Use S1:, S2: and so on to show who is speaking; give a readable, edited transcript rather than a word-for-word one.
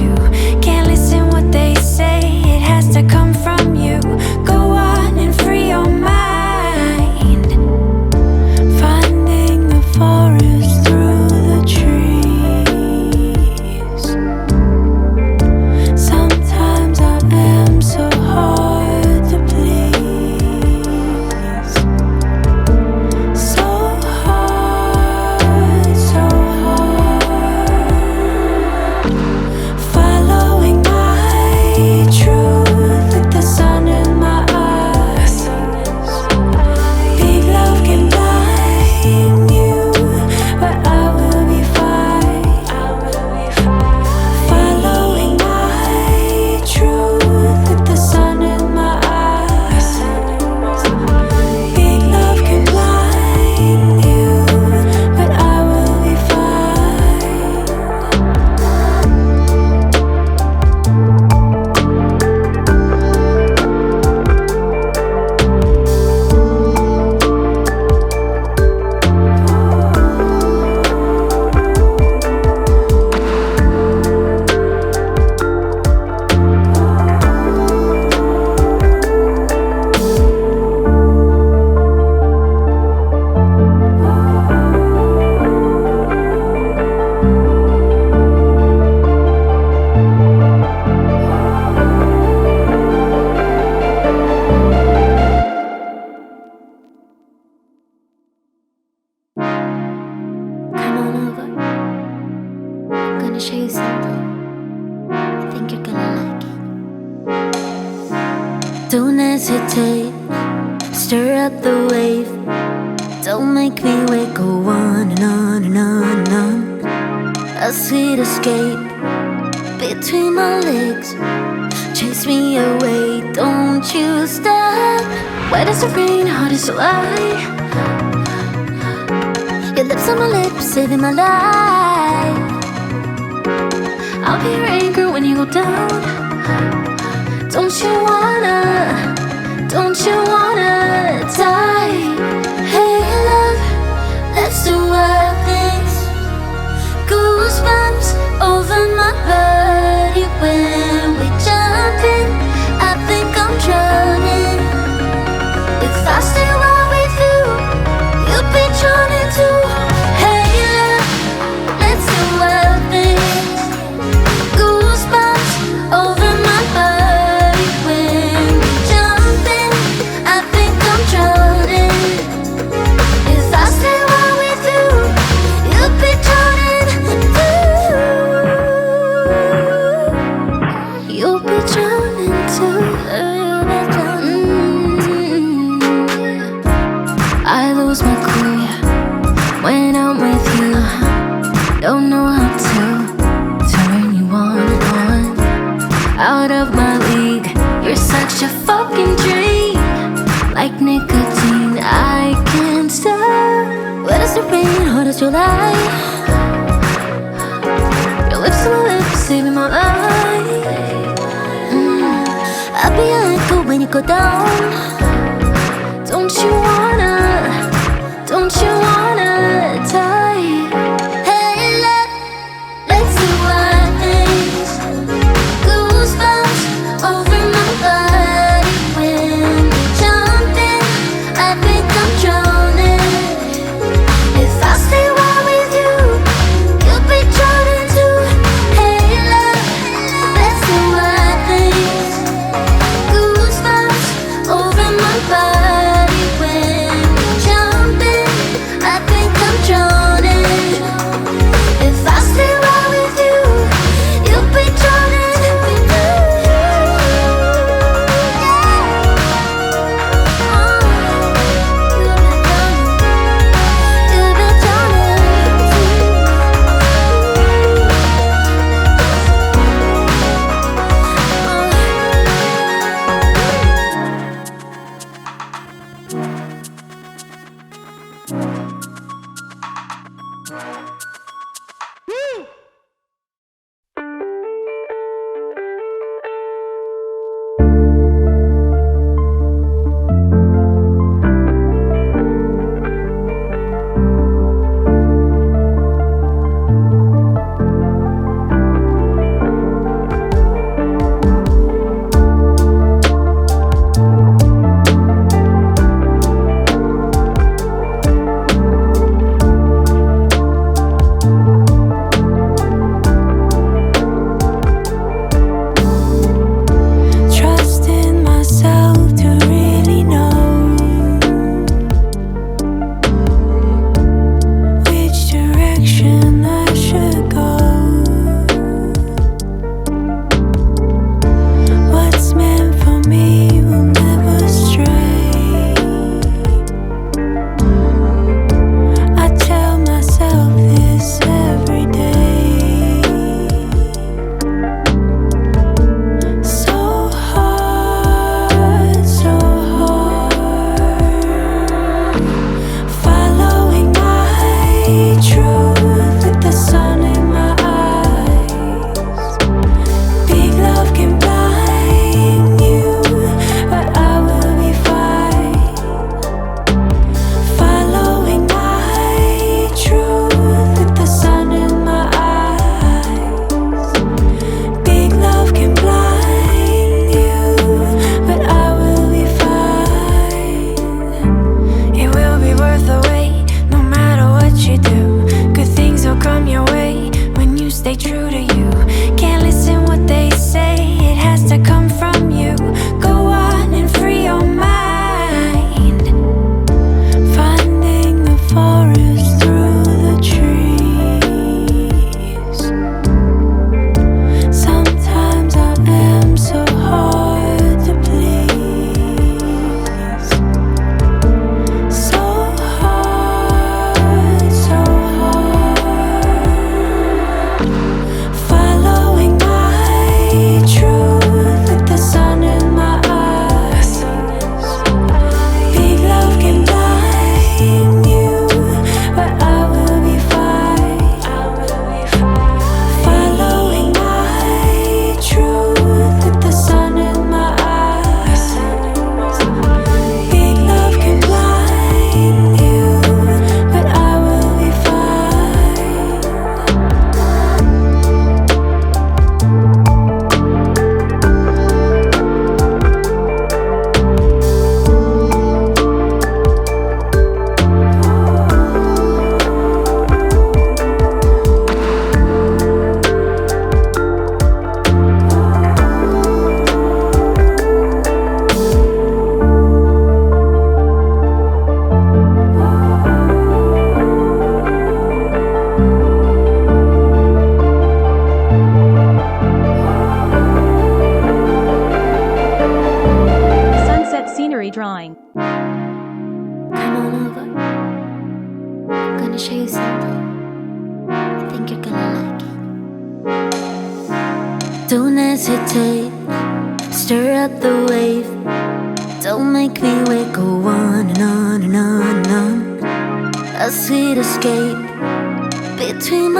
S1: you. Can't listen what they say, it has to come from you. Go on and free your mind, finding the forest through the trees. Sometimes I am so hard to please. So hard, so hard. Following my truth with the sun in my eyes. Big love can blind you, but I will be fine. Following my truth with the sun in my eyes. Big love can blind you, but I will be fine. Come on over. I'm gonna show you something. I think you're gonna like it. Don't hesitate, stir up the wave. Don't make me wait, go on and on and on and on. A sweet escape between my legs. Chase me away, don't you stop. Wet as the rain, hot as July. Your lips on my lips, saving my life. I'll be your anchor when you go down. Don't you wanna die? Hey love, let's do wild things. Goosebumps over my body when we jump in. I think I'm drowning. If I stay right with you, you'll be drowning too. Hey love, let's do wild things. Goosebumps over my body when we jump in. I think I'm drowning. If I stay right with you, you'll be drowning too. You'll be drowning too. I lose my cool when I'm with you. Don't know how to turn you on and on. Out of my league, you're such a fucking dream. Like nicotine, I can't stop. Wet as the rain, hot as July. Your lips on my lips, saving my life. I'll be your anchor when you go down. Don't you wanna die? Hey love, let's do wild things. Goosebumps over my body when we jump in. I think I'm drowning. If I stay right with you, you'll be drowning too. Hey love, let's do wild things. Goosebumps over my body when we jump in. I think hesitate. Stir up the wave. Don't make me wait. Go on and on and on and on. A sweet escape between my